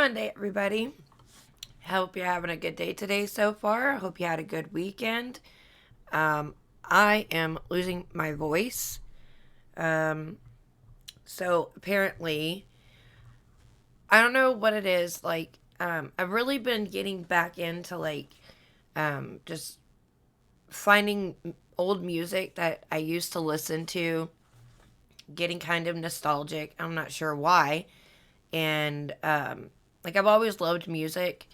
Monday, everybody. Hope you're having a good day today so far. Hope you had a good weekend. I am losing my voice. So apparently, I don't know what it is. I've really been getting back into just finding old music that I used to listen to, getting kind of nostalgic. I'm not sure why. And I've always loved music,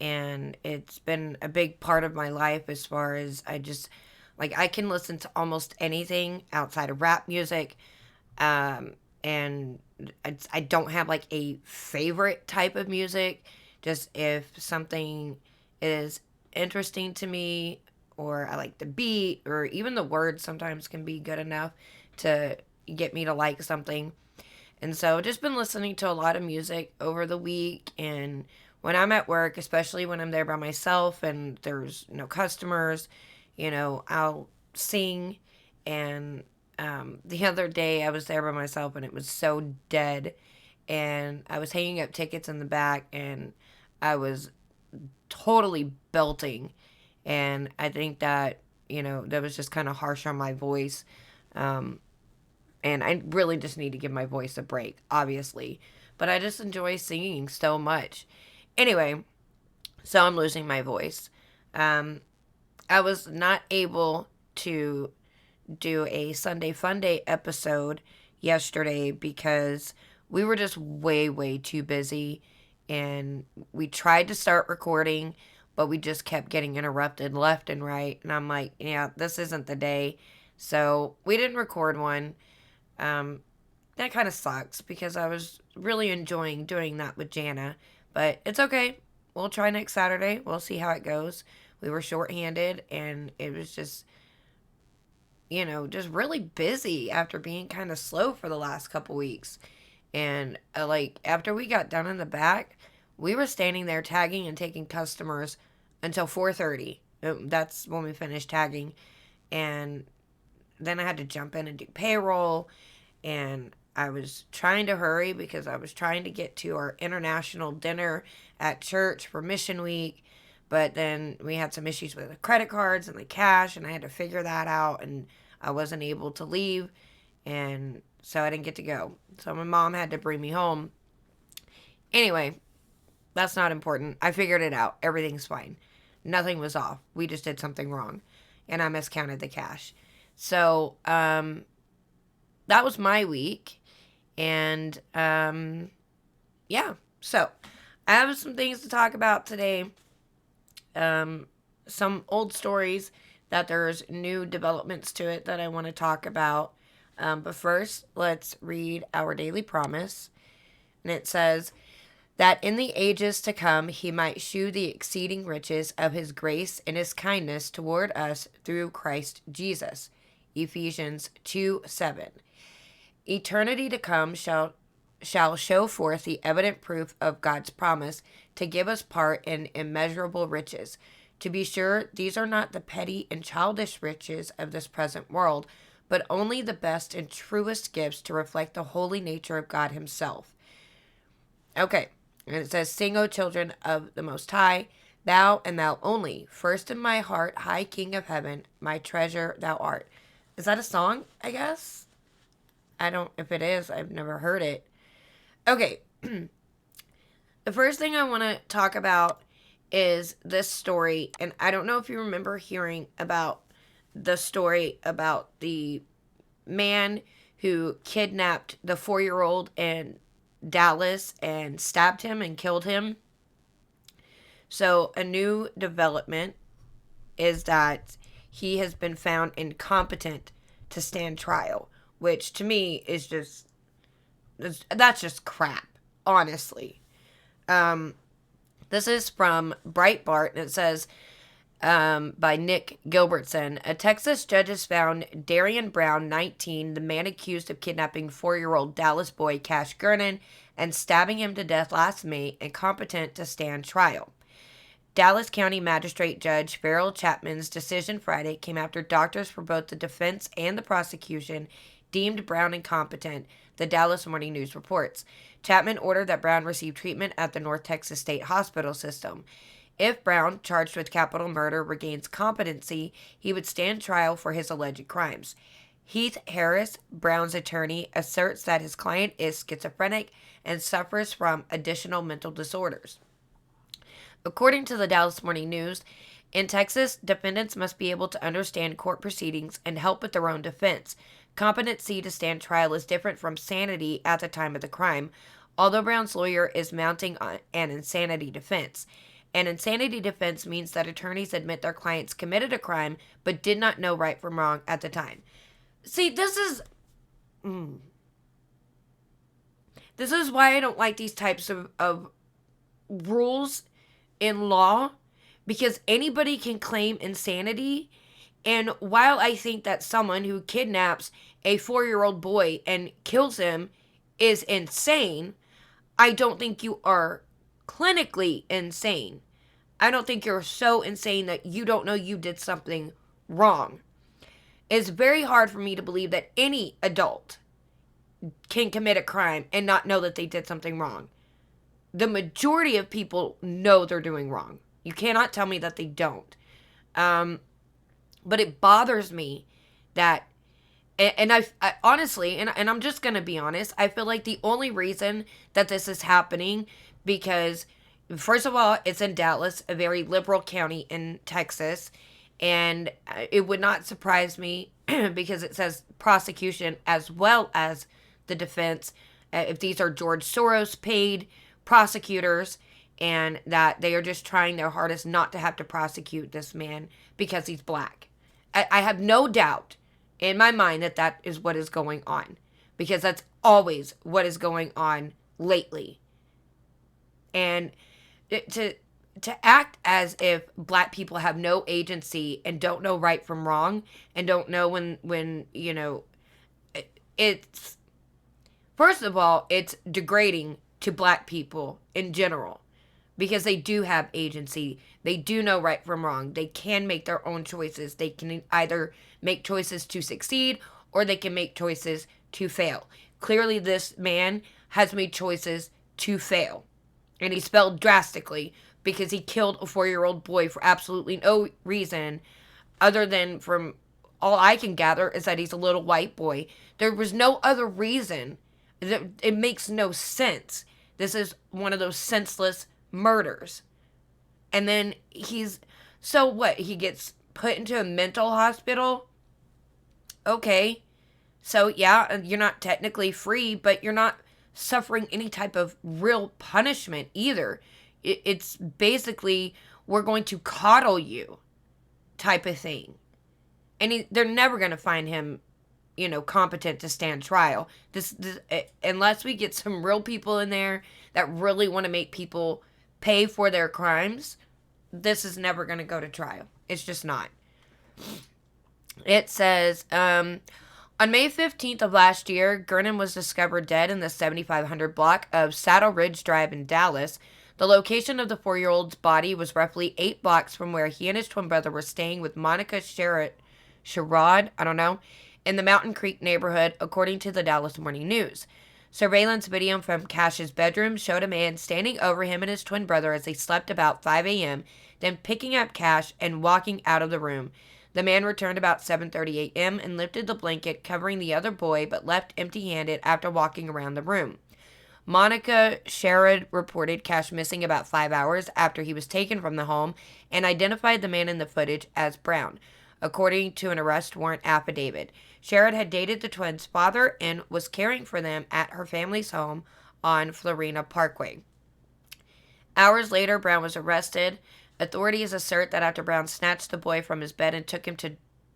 and it's been a big part of my life as far as I can listen to almost anything outside of rap music. And I don't have like a favorite type of music. Just if something is interesting to me, or I like the beat, or even the words sometimes can be good enough to get me to like something. And so just been listening to a lot of music over the week, and when I'm at work, especially when I'm there by myself and there's no customers, I'll sing. And the other day I was there by myself and it was so dead, and I was hanging up tickets in the back and I was totally belting. And I think that, that was just kind of harsh on my voice. And I really just need to give my voice a break, obviously. But I just enjoy singing so much. Anyway, so I'm losing my voice. I was not able to do a Sunday Fun Day episode yesterday because we were just way, way too busy. And we tried to start recording, but we just kept getting interrupted left and right. And I'm like, yeah, this isn't the day. So we didn't record one. That kind of sucks because I was really enjoying doing that with Jana, but it's okay. We'll try next Saturday. We'll see how it goes. We were shorthanded, and it was just really busy after being kind of slow for the last couple weeks. And after we got done in the back, we were standing there tagging and taking customers until 4:30. That's when we finished tagging. And then I had to jump in and do payroll, and I was trying to hurry because I was trying to get to our international dinner at church for Mission Week, but then we had some issues with the credit cards and the cash, and I had to figure that out, and I wasn't able to leave, and so I didn't get to go. So my mom had to bring me home. Anyway, that's not important. I figured it out. Everything's fine. Nothing was off. We just did something wrong, and I miscounted the cash. So, that was my week. And, yeah. So, I have some things to talk about today. Some old stories that there's new developments to it that I want to talk about. But first, let's read our daily promise. And it says, that in the ages to come he might shew the exceeding riches of his grace and his kindness toward us through Christ Jesus. Ephesians 2:7. Eternity to come shall show forth the evident proof of God's promise to give us part in immeasurable riches. To be sure, these are not the petty and childish riches of this present world, but only the best and truest gifts to reflect the holy nature of God himself. Okay, and it says, sing, O children of the Most High, thou and thou only, first in my heart, high King of heaven, my treasure thou art. Is that a song, I guess? If it is, I've never heard it. Okay. The first thing I want to talk about is this story. And I don't know if you remember hearing about the story about the man who kidnapped the 4-year-old in Dallas and stabbed him and killed him. So a new development is that he has been found incompetent to stand trial, which to me is that's just crap, honestly. This is from Breitbart, and it says, by Nick Gilbertson, a Texas judge has found Darian Brown, 19, the man accused of kidnapping 4-year-old Dallas boy Cash Gernon and stabbing him to death last May, incompetent to stand trial. Dallas County Magistrate Judge Farrell Chapman's decision Friday came after doctors for both the defense and the prosecution deemed Brown incompetent, the Dallas Morning News reports. Chapman ordered that Brown receive treatment at the North Texas State Hospital System. If Brown, charged with capital murder, regains competency, he would stand trial for his alleged crimes. Heath Harris, Brown's attorney, asserts that his client is schizophrenic and suffers from additional mental disorders. According to the Dallas Morning News, in Texas, defendants must be able to understand court proceedings and help with their own defense. Competency to stand trial is different from sanity at the time of the crime, although Brown's lawyer is mounting an insanity defense. An insanity defense means that attorneys admit their clients committed a crime but did not know right from wrong at the time. See, this is why I don't like these types of rules in law, because anybody can claim insanity. And while I think that someone who kidnaps a 4-year-old boy and kills him is insane, I don't think you are clinically insane. I don't think you're so insane that you don't know you did something wrong. It's very hard for me to believe that any adult can commit a crime and not know that they did something wrong. The majority of people know they're doing wrong. You cannot tell me that they don't. But it bothers me that, and I honestly, and I'm just going to be honest, I feel like the only reason that this is happening, because first of all, it's in Dallas, a very liberal county in Texas, and it would not surprise me because it says prosecution as well as the defense, if these are George Soros paid prosecutors, and that they are just trying their hardest not to have to prosecute this man because he's black. I have no doubt in my mind that that is what is going on, because that's always what is going on lately. And to act as if black people have no agency and don't know right from wrong and don't know when you know, it's, first of all, it's degrading to black people in general, because they do have agency. They do know right from wrong. They can make their own choices. They can either make choices to succeed or they can make choices to fail. Clearly, this man has made choices to fail. And he's failed drastically because he killed a 4-year-old boy for absolutely no reason other than, from all I can gather, is that he's a little white boy. There was no other reason. It makes no sense. This is one of those senseless murders. And then so what? He gets put into a mental hospital? Okay. So yeah, you're not technically free, but you're not suffering any type of real punishment either. It's basically, we're going to coddle you type of thing. And they're never going to find him, competent to stand trial. This unless we get some real people in there that really want to make people pay for their crimes, this is never going to go to trial. It's just not. It says, on May 15th of last year, Gernon was discovered dead in the 7500 block of Saddle Ridge Drive in Dallas. The location of the 4-year-old's body was roughly 8 blocks from where he and his twin brother were staying with Monica Sherrod, in the Mountain Creek neighborhood, according to the Dallas Morning News. Surveillance video from Cash's bedroom showed a man standing over him and his twin brother as they slept about 5 a.m., then picking up Cash and walking out of the room. The man returned about 7:30 a.m. and lifted the blanket covering the other boy, but left empty-handed after walking around the room. Monica Sherrod reported Cash missing about 5 hours after he was taken from the home and identified the man in the footage as Brown, according to an arrest warrant affidavit. Sherrod had dated the twins' father and was caring for them at her family's home on Florina Parkway. Hours later, Brown was arrested. Authorities assert that after Brown snatched the boy from his bed and took him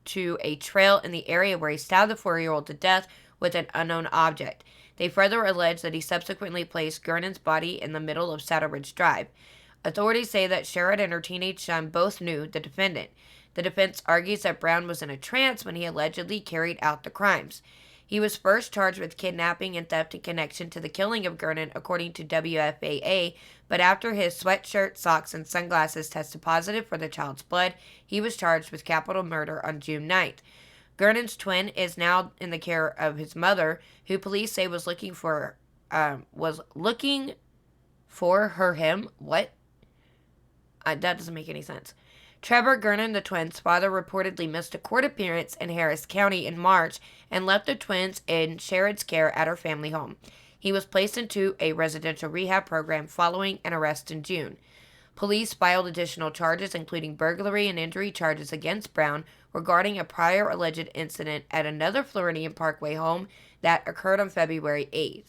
to a trail in the area where he stabbed the 4-year-old to death with an unknown object. They further allege that he subsequently placed Gernon's body in the middle of Saddle Ridge Drive. Authorities say that Sherrod and her teenage son both knew the defendant. The defense argues that Brown was in a trance when he allegedly carried out the crimes. He was first charged with kidnapping and theft in connection to the killing of Gernon, according to WFAA, but after his sweatshirt, socks, and sunglasses tested positive for the child's blood, he was charged with capital murder on June 9th. Gernon's twin is now in the care of his mother, who police say was looking for him. What? That doesn't make any sense. Trevor Gernon, the twins' father, reportedly missed a court appearance in Harris County in March and left the twins in Sherrod's care at her family home. He was placed into a residential rehab program following an arrest in June. Police filed additional charges, including burglary and injury charges against Brown regarding a prior alleged incident at another Floridian Parkway home that occurred on February 8th.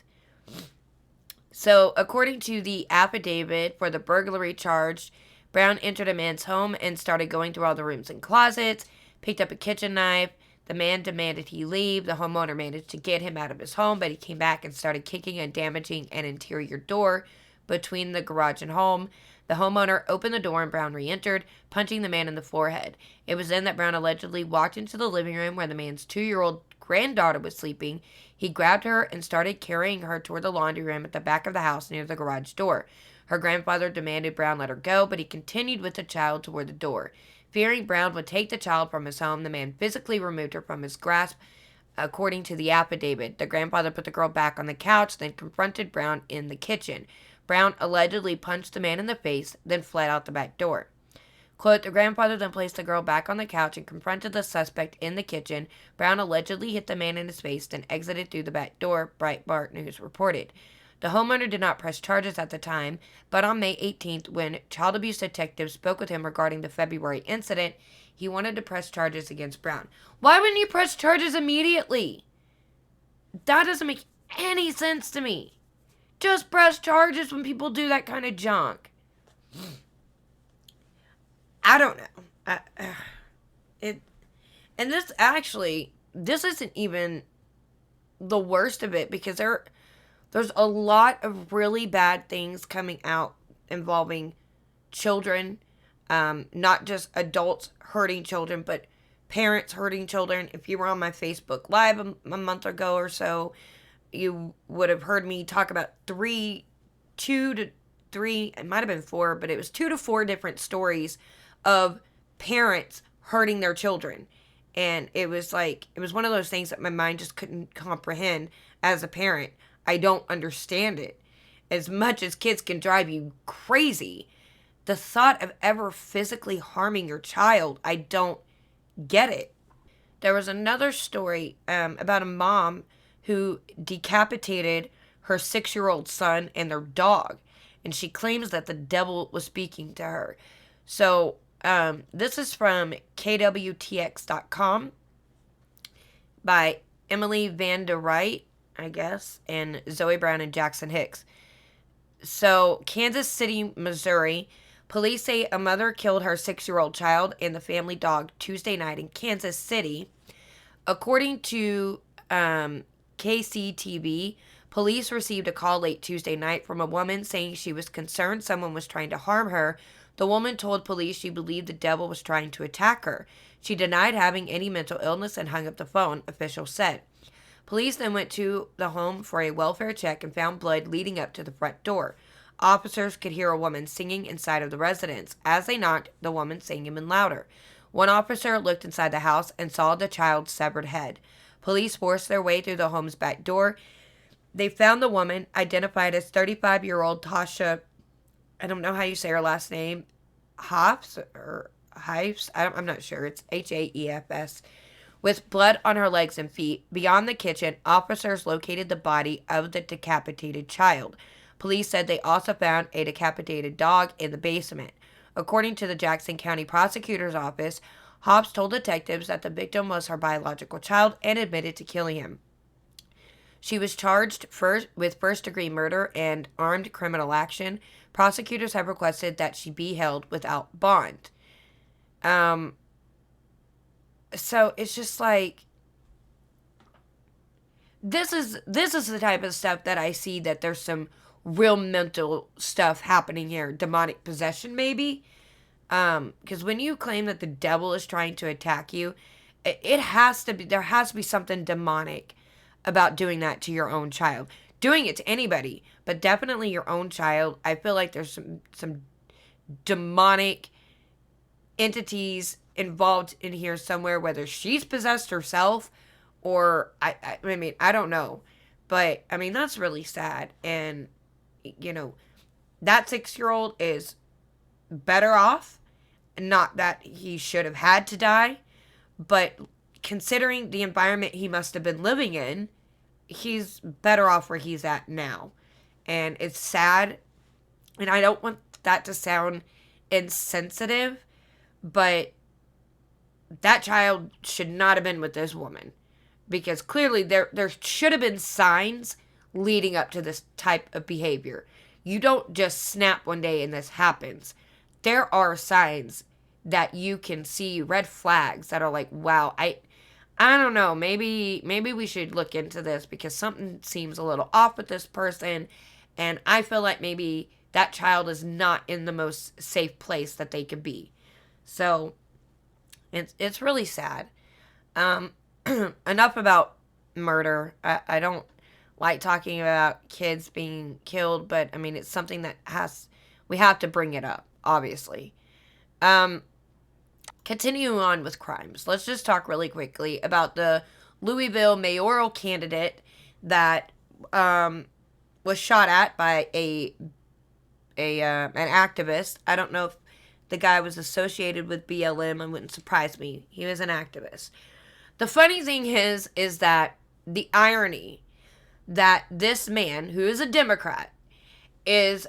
So, according to the affidavit for the burglary charge, Brown entered a man's home and started going through all the rooms and closets, picked up a kitchen knife. The man demanded he leave. The homeowner managed to get him out of his home, but he came back and started kicking and damaging an interior door between the garage and home. The homeowner opened the door and Brown re-entered, punching the man in the forehead. It was then that Brown allegedly walked into the living room where the man's 2-year-old granddaughter was sleeping. He grabbed her and started carrying her toward the laundry room at the back of the house near the garage door. Her grandfather demanded Brown let her go, but he continued with the child toward the door. Fearing Brown would take the child from his home, the man physically removed her from his grasp. According to the affidavit, the grandfather put the girl back on the couch, then confronted Brown in the kitchen. Brown allegedly punched the man in the face, then fled out the back door. Quote, the grandfather then placed the girl back on the couch and confronted the suspect in the kitchen. Brown allegedly hit the man in his face, then exited through the back door, Breitbart News reported. The homeowner did not press charges at the time, but on May 18th, when child abuse detectives spoke with him regarding the February incident, he wanted to press charges against Brown. Why wouldn't you press charges immediately? That doesn't make any sense to me. Just press charges when people do that kind of junk. I don't know. And this isn't even the worst of it, because there's a lot of really bad things coming out involving children, not just adults hurting children, but parents hurting children. If you were on my Facebook Live a month ago or so, you would have heard me talk about 2 to 3, it might have been 4, but it was 2 to 4 different stories of parents hurting their children. And it was one of those things that my mind just couldn't comprehend as a parent. I don't understand it. As much as kids can drive you crazy, the thought of ever physically harming your child, I don't get it. There was another story about a mom who decapitated her 6-year-old son and their dog, and she claims that the devil was speaking to her. So this is from KWTX.com by Emily Van Der Wright, I guess, and Zoe Brown and Jackson Hicks. So, Kansas City, Missouri, police say a mother killed her 6-year-old child and the family dog Tuesday night in Kansas City. According to KCTV, police received a call late Tuesday night from a woman saying she was concerned someone was trying to harm her. The woman told police she believed the devil was trying to attack her. She denied having any mental illness and hung up the phone, officials said. Police then went to the home for a welfare check and found blood leading up to the front door. Officers could hear a woman singing inside of the residence. As they knocked, the woman sang even louder. One officer looked inside the house and saw the child's severed head. Police forced their way through the home's back door. They found the woman, identified as 35-year-old Tasha, I don't know how you say her last name, Hoffs or Hives? I'm not sure. It's Haefs. With blood on her legs and feet. Beyond the kitchen, officers located the body of the decapitated child. Police said they also found a decapitated dog in the basement. According to the Jackson County Prosecutor's Office, Hobbs told detectives that the victim was her biological child and admitted to killing him. She was charged with first-degree murder and armed criminal action. Prosecutors have requested that she be held without bond. So it's just like, this is the type of stuff that I see that there's some real mental stuff happening here. Demonic possession, maybe. Because when you claim that the devil is trying to attack you, there has to be something demonic about doing that to your own child. Doing it to anybody, but definitely your own child. I feel like there's some demonic entities involved in here somewhere, whether she's possessed herself or, I mean, I don't know. But, I mean, that's really sad. And, you know, that 6-year-old is better off. Not that he should have had to die, but considering the environment he must have been living in, he's better off where he's at now. And it's sad. And I don't want that to sound insensitive, but that child should not have been with this woman. Because clearly there should have been signs leading up to this type of behavior. You don't just snap one day and this happens. There are signs that you can see, red flags that are like, wow, I don't know, maybe we should look into this because something seems a little off with this person, and I feel like maybe that child is not in the most safe place that they could be. So it's really sad. Enough about murder. I don't like talking about kids being killed, but I mean, it's something that we have to bring it up, obviously. Continuing on with crimes, let's just talk really quickly about the Louisville Mayoral Candidate that was shot at by an activist. I don't know if the guy was associated with BLM. It wouldn't surprise me. He was an activist. The funny thing is that the irony that this man, who is a Democrat, is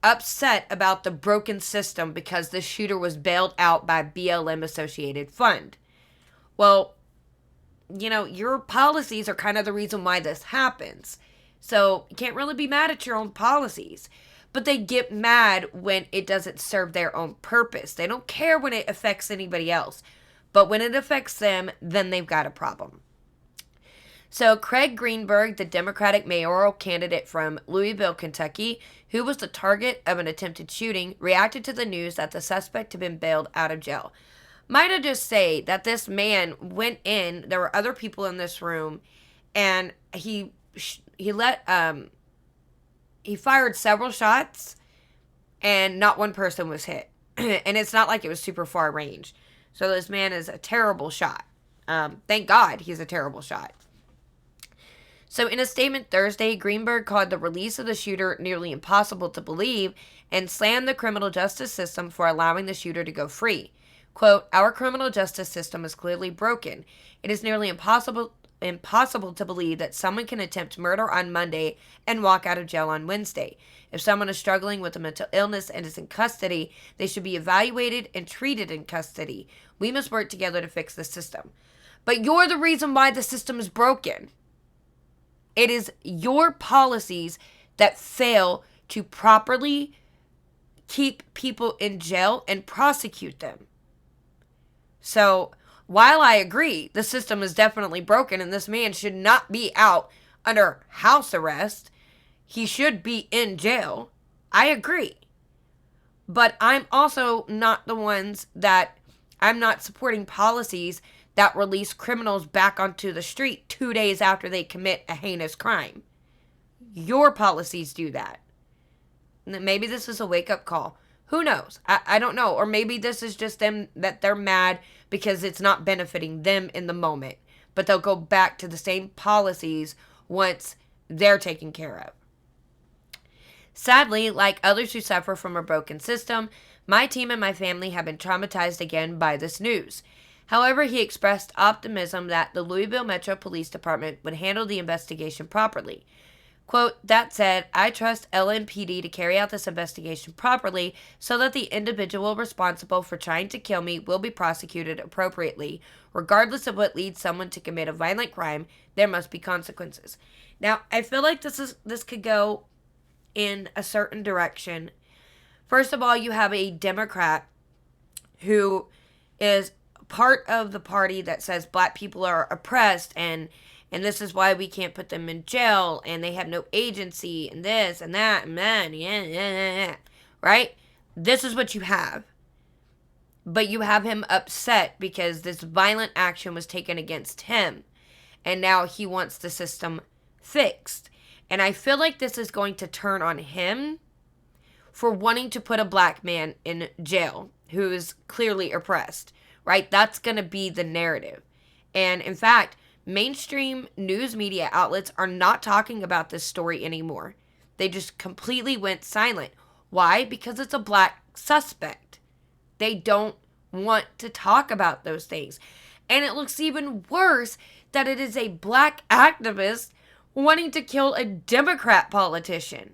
upset about the broken system because the shooter was bailed out by BLM-Associated fund. Well, you know, your policies are kind of the reason why this happens. So you can't really be mad at your own policies. But they get mad when it doesn't serve their own purpose. They don't care when it affects anybody else. But when it affects them, then they've got a problem. So Craig Greenberg, the Democratic mayoral candidate from Louisville, Kentucky, who was the target of an attempted shooting, reacted to the news that the suspect had been bailed out of jail. Might I just say that this man went in, there were other people in this room, and he fired several shots, and not one person was hit. And it's not like it was super far range. So this man is a terrible shot. Thank God he's a terrible shot. So in a statement Thursday, Greenberg called the release of the shooter nearly impossible to believe and slammed the criminal justice system for allowing the shooter to go free. Quote, "Our criminal justice system is clearly broken. It is nearly impossible to believe that someone can attempt murder on Monday and walk out of jail on Wednesday. If someone is struggling with a mental illness and is in custody, they should be evaluated and treated in custody. We must work together to fix the system." But you're the reason why the system is broken. It is your policies that fail to properly keep people in jail and prosecute them. So, while I agree the system is definitely broken and this man should not be out under house arrest, he should be in jail. I agree. But I'm also not I'm not supporting policies that release criminals back onto the street 2 days after they commit a heinous crime. Your policies do that. Maybe this is a wake-up call. Who knows? I don't know. Or maybe this is just them, that they're mad because it's not benefiting them in the moment. But they'll go back to the same policies once they're taken care of. Sadly, like others who suffer from a broken system, my team and my family have been traumatized again by this news. However, he expressed optimism that the Louisville Metro Police Department would handle the investigation properly. Quote, "That said, I trust LMPD to carry out this investigation properly so that the individual responsible for trying to kill me will be prosecuted appropriately. Regardless of what leads someone to commit a violent crime, there must be consequences." Now, I feel like this could go in a certain direction. First of all, you have a Democrat who is part of the party that says black people are oppressed and this is why we can't put them in jail and they have no agency and this and that and that, yeah. Right? This is what you have. But you have him upset because this violent action was taken against him and now he wants the system fixed. And I feel like this is going to turn on him for wanting to put a black man in jail who is clearly oppressed. right? That's going to be the narrative. And in fact, mainstream news media outlets are not talking about this story anymore. They just completely went silent. Why? Because it's a black suspect. They don't want to talk about those things. And it looks even worse that it is a black activist wanting to kill a Democrat politician.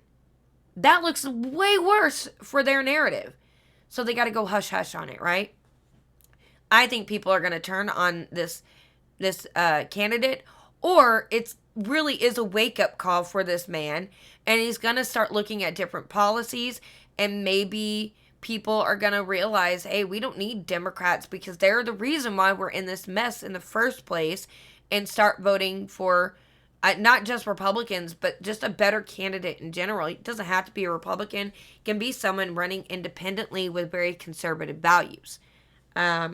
That looks way worse for their narrative. So they got to go hush hush on it, right? I think people are going to turn on this candidate, or it's really is a wake-up call for this man, and he's going to start looking at different policies, and maybe people are going to realize, hey, we don't need Democrats because they're the reason why we're in this mess in the first place, and start voting for not just Republicans, but just a better candidate in general. It doesn't have to be a Republican. It can be someone running independently with very conservative values. I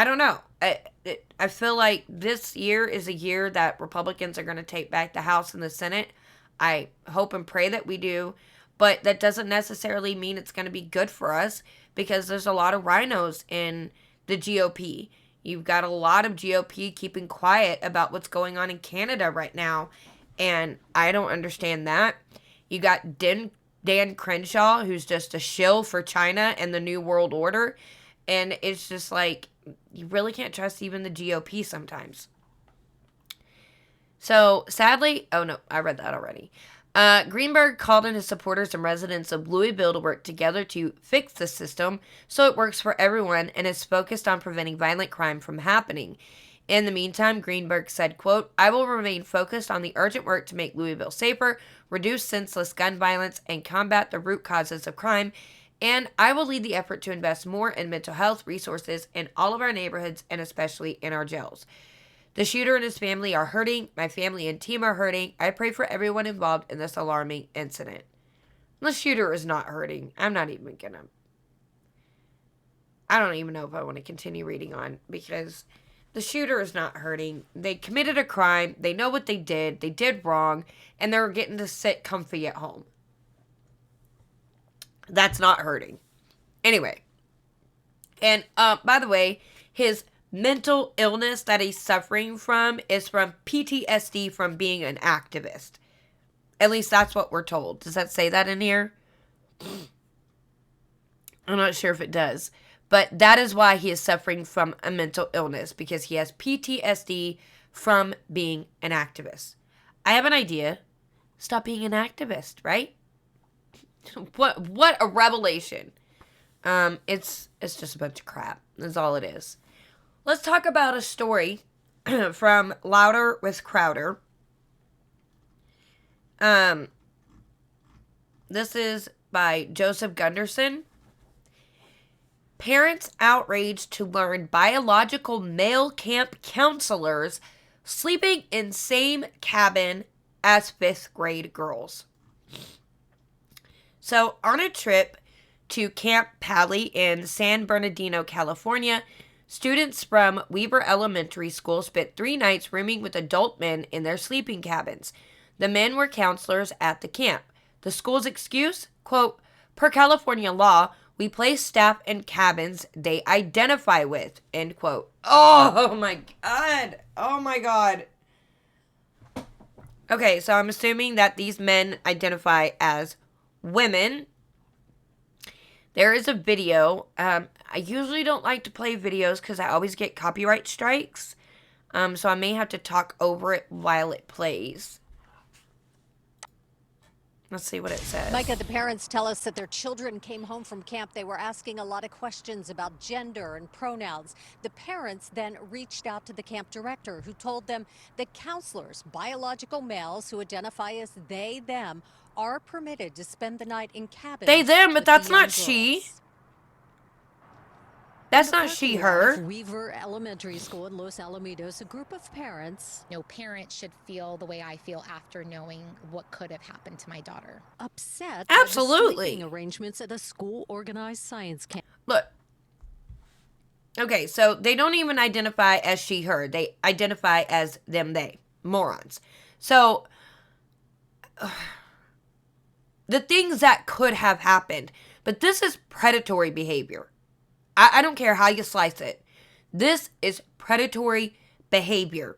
don't know. I feel like this year is a year that Republicans are going to take back the House and the Senate. I hope and pray that we do. But that doesn't necessarily mean it's going to be good for us, because there's a lot of rhinos in the GOP. You've got a lot of GOP keeping quiet about what's going on in Canada right now, and I don't understand that. You got Dan Crenshaw, who's just a shill for China and the New World Order, and it's just like, you really can't trust even the GOP sometimes. So, sadly, oh no, I read that already. Greenberg called on his supporters and residents of Louisville to work together to fix the system so it works for everyone and is focused on preventing violent crime from happening. In the meantime, Greenberg said, quote, "I will remain focused on the urgent work to make Louisville safer, reduce senseless gun violence, and combat the root causes of crime, and I will lead the effort to invest more in mental health resources in all of our neighborhoods and especially in our jails. The shooter and his family are hurting. My family and team are hurting. I pray for everyone involved in this alarming incident." The shooter is not hurting. I don't even know if I want to continue reading on, because the shooter is not hurting. They committed a crime. They know what they did wrong, and they're getting to sit comfy at home. That's not hurting. Anyway. And, by the way, his mental illness that he's suffering from is from PTSD from being an activist. At least that's what we're told. Does that say that in here? I'm not sure if it does. But that is why he is suffering from a mental illness, because he has PTSD from being an activist. I have an idea. Stop being an activist, right? What a revelation. It's just a bunch of crap. That's all it is. Let's talk about a story from Louder with Crowder. This is by Joseph Gunderson. Parents outraged to learn biological male camp counselors sleeping in same cabin as 5th grade girls. So, on a trip to Camp Pally in San Bernardino, California, students from Weaver Elementary School spent 3 nights rooming with adult men in their sleeping cabins. The men were counselors at the camp. The school's excuse? Quote, "Per California law, we place staff in cabins they identify with," end quote. Oh my God. Oh my God. Okay, so I'm assuming that these men identify as women. There is a video. I usually don't like to play videos because I always get copyright strikes. So I may have to talk over it while it plays. Let's see what it says. Micah, the parents tell us that their children came home from camp. They were asking a lot of questions about gender and pronouns. The parents then reached out to the camp director, who told them that counselors, biological males who identify as they, them, are permitted to spend the night in cabins. They, them, but that's not girls. she. That's not she, her. Weaver Elementary School in Los Alamitos, a group of parents. No parent should feel the way I feel after knowing what could have happened to my daughter. Upset. Absolutely. By the sleeping arrangements at a school organized science camp. Look. Okay, so they don't even identify as she, her. They identify as them, they. Morons. So, the things that could have happened. But this is predatory behavior. I don't care how you slice it. This is predatory behavior.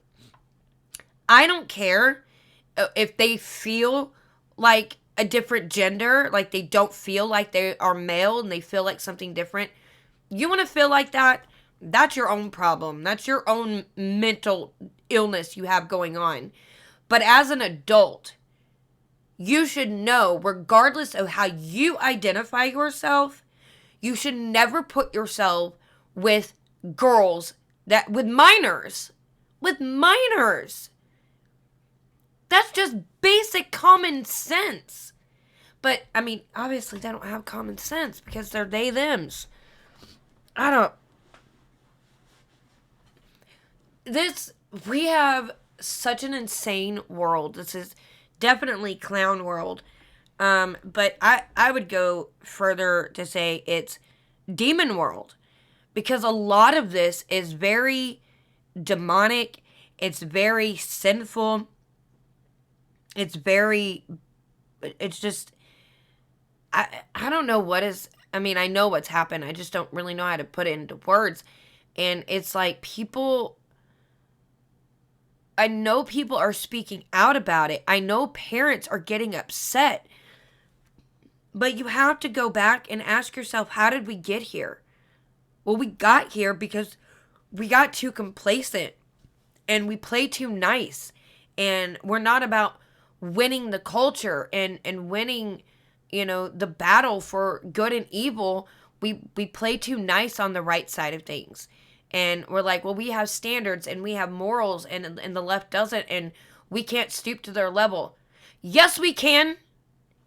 I don't care if they feel like a different gender, like they don't feel like they are male and they feel like something different. You want to feel like that? That's your own problem. That's your own mental illness you have going on. But as an adult, you should know, regardless of how you identify yourself, you should never put yourself with girls with minors. With minors. That's just basic common sense. But, I mean, obviously they don't have common sense because they're they, thems. We have such an insane world. This is definitely clown world. But I would go further to say it's demon world. Because a lot of this is very demonic. It's very sinful. It's just, I don't know what is, I mean, I know what's happened. I just don't really know how to put it into words. And it's like I know people are speaking out about it. I know parents are getting upset. But you have to go back and ask yourself, how did we get here? Well, we got here because we got too complacent and we play too nice. And we're not about winning the culture and winning, the battle for good and evil. We play too nice on the right side of things. And we're like, well, we have standards and we have morals and the left doesn't, and we can't stoop to their level. Yes, we can.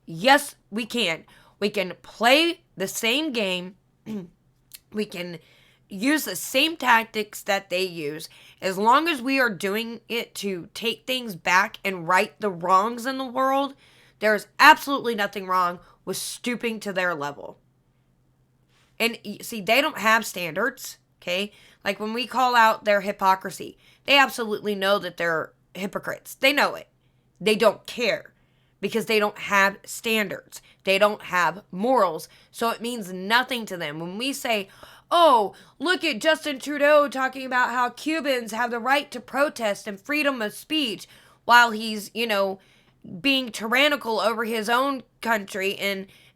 Yes, we can. We can play the same game. We can use the same tactics that they use. As long as we are doing it to take things back and right the wrongs in the world, there is absolutely nothing wrong with stooping to their level. And see, they don't have standards, okay? Like when we call out their hypocrisy, they absolutely know that they're hypocrites. They know it. They don't care because they don't have standards. They don't have morals. So it means nothing to them. When we say, oh, look at Justin Trudeau talking about how Cubans have the right to protest and freedom of speech while he's, being tyrannical over his own country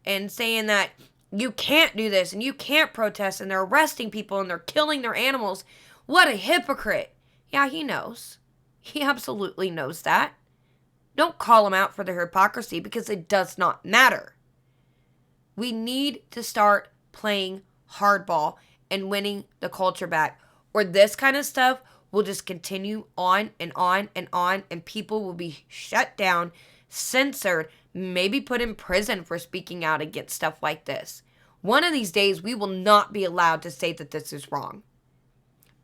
and saying that you can't do this and you can't protest and they're arresting people and they're killing their animals. What a hypocrite. Yeah, he knows. He absolutely knows that. Don't call him out for their hypocrisy because it does not matter. We need to start playing hardball and winning the culture back, or this kind of stuff will just continue on and on and on, and people will be shut down, censored, maybe put in prison for speaking out against stuff like this. One of these days, we will not be allowed to say that this is wrong.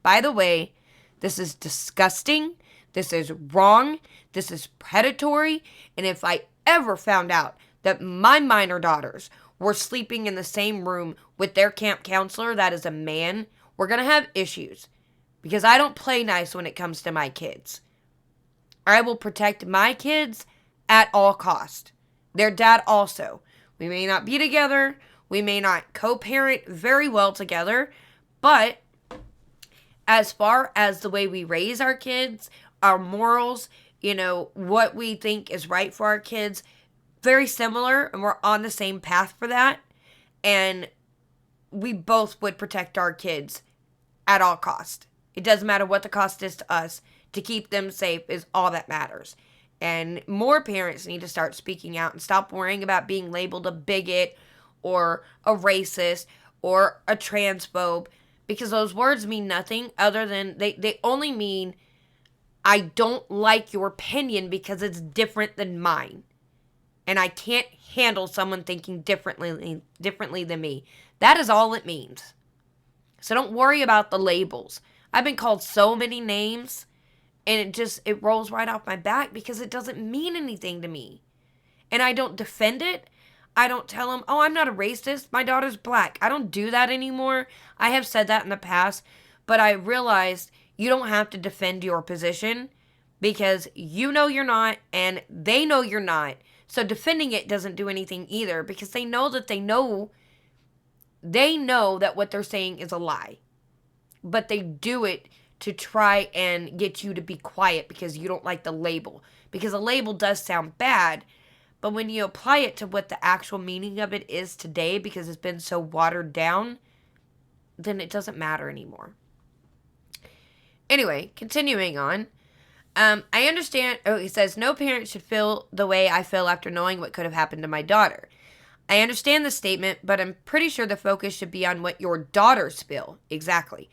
By the way, this is disgusting. This is wrong. This is predatory. And if I ever found out that my minor daughters were sleeping in the same room with their camp counselor that is a man, we're going to have issues. Because I don't play nice when it comes to my kids. I will protect my kids at all cost. Their dad also. We may not be together. We may not co-parent very well together. But as far as the way we raise our kids, our morals, what we think is right for our kids, very similar, and we're on the same path for that. And we both would protect our kids at all cost. It doesn't matter what the cost is to us. To keep them safe is all that matters. And more parents need to start speaking out and stop worrying about being labeled a bigot or a racist or a transphobe, because those words mean nothing other than they only mean I don't like your opinion because it's different than mine. And I can't handle someone thinking differently than me. That is all it means. So don't worry about the labels. I've been called so many names, and it rolls right off my back because it doesn't mean anything to me. And I don't defend it. I don't tell them, oh, I'm not a racist. My daughter's black. I don't do that anymore. I have said that in the past, but I realized you don't have to defend your position because you know you're not and they know you're not. So defending it doesn't do anything either because they know that they know They know that what they're saying is a lie, but they do it to try and get you to be quiet because you don't like the label. Because a label does sound bad, but when you apply it to what the actual meaning of it is today, because it's been so watered down, then it doesn't matter anymore. Anyway, continuing on. I understand. Oh, he says, no parent should feel the way I feel after knowing what could have happened to my daughter. I understand the statement, but I'm pretty sure the focus should be on what your daughters feel. Exactly.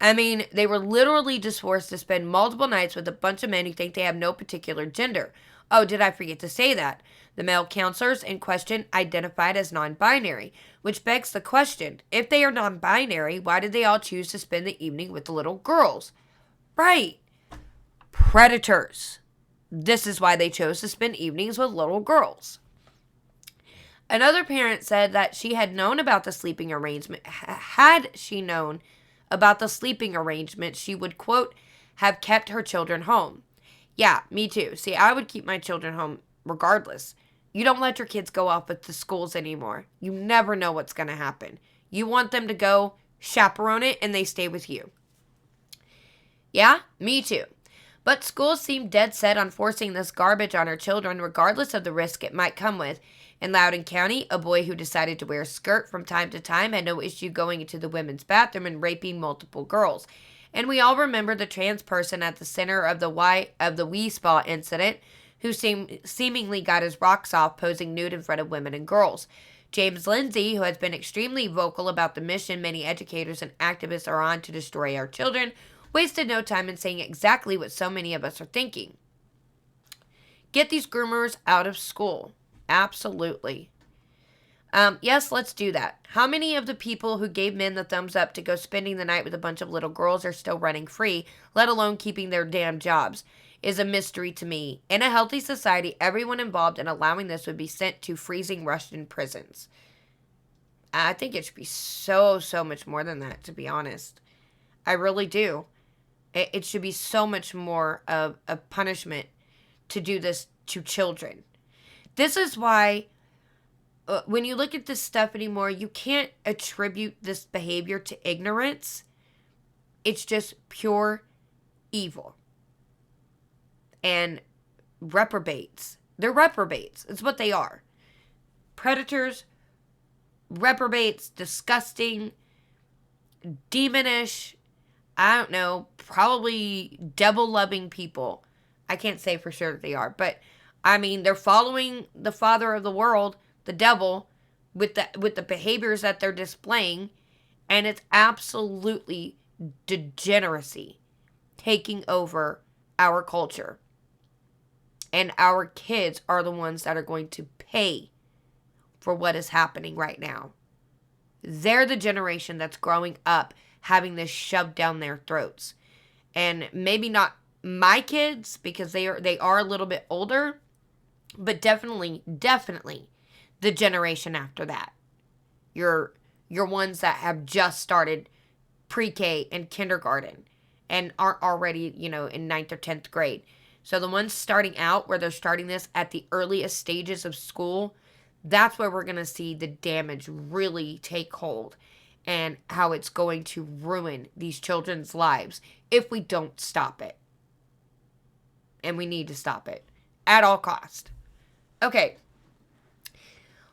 I mean, they were literally just forced to spend multiple nights with a bunch of men who think they have no particular gender. Oh, did I forget to say that? The male counselors in question identified as non-binary, which begs the question, if they are non-binary, why did they all choose to spend the evening with the little girls? Right. Predators. This is why they chose to spend evenings with little girls. Another parent said that she had known about the sleeping arrangement. Had she known about the sleeping arrangement, she would, quote, have kept her children home. Yeah, me too. See, I would keep my children home regardless. You don't let your kids go off with the schools anymore. You never know what's going to happen. You want them to go, chaperone it, and they stay with you. Yeah, me too. But schools seem dead set on forcing this garbage on our children regardless of the risk it might come with. In Loudoun County, a boy who decided to wear a skirt from time to time had no issue going into the women's bathroom and raping multiple girls. And we all remember the trans person at the center of the Wee Spa incident who seemingly got his rocks off posing nude in front of women and girls. James Lindsay, who has been extremely vocal about the mission many educators and activists are on to destroy our children, wasted no time in saying exactly what so many of us are thinking. Get these groomers out of school. Absolutely. Yes, let's do that. How many of the people who gave men the thumbs up to go spending the night with a bunch of little girls are still running free, let alone keeping their damn jobs, is a mystery to me. In a healthy society, everyone involved in allowing this would be sent to freezing Russian prisons. I think it should be so much more than that, to be honest. I really do. It should be so much more of a punishment to do this to children. This is why when you look at this stuff anymore, you can't attribute this behavior to ignorance. It's just pure evil. And reprobates. They're reprobates. It's what they are. Predators, reprobates, disgusting, demonish, I don't know, probably devil-loving people. I can't say for sure that they are, but I mean, they're following the father of the world, the devil, with the behaviors that they're displaying, and it's absolutely degeneracy taking over our culture. And our kids are the ones that are going to pay for what is happening right now. They're the generation that's growing up having this shoved down their throats. And maybe not my kids, because they are a little bit older, but definitely the generation after that. Your ones that have just started pre-K and kindergarten and aren't already, in 9th or 10th grade. So the ones starting out, where they're starting this at the earliest stages of school, that's where we're going to see the damage really take hold and how it's going to ruin these children's lives if we don't stop it. And we need to stop it at all cost. Okay.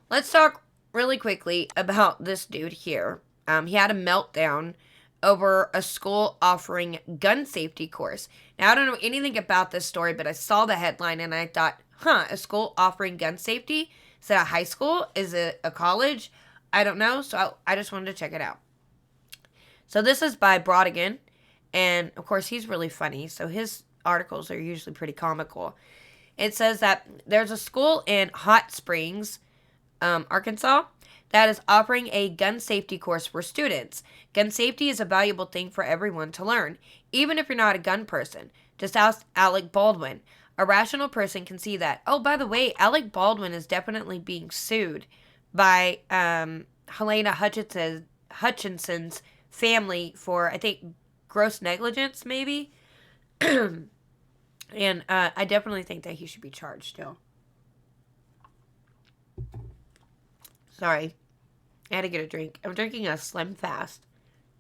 Let's talk really quickly about this dude here. He had a meltdown over a school offering gun safety course. Now, I don't know anything about this story, but I saw the headline and I thought, a school offering gun safety? Is it a high school? Is it a college? I don't know, so I just wanted to check it out. So this is by Brodigan, and of course he's really funny, so his articles are usually pretty comical. It says that there's a school in Hot Springs, Arkansas, that is offering a gun safety course for students. Gun safety is a valuable thing for everyone to learn, even if you're not a gun person. Just ask Alec Baldwin. A rational person can see that. Oh, by the way, Alec Baldwin is definitely being sued by Helena Hutchinson's family for, I think, gross negligence, maybe. And I definitely think that he should be charged still. Sorry. I had to get a drink. I'm drinking a Slim Fast.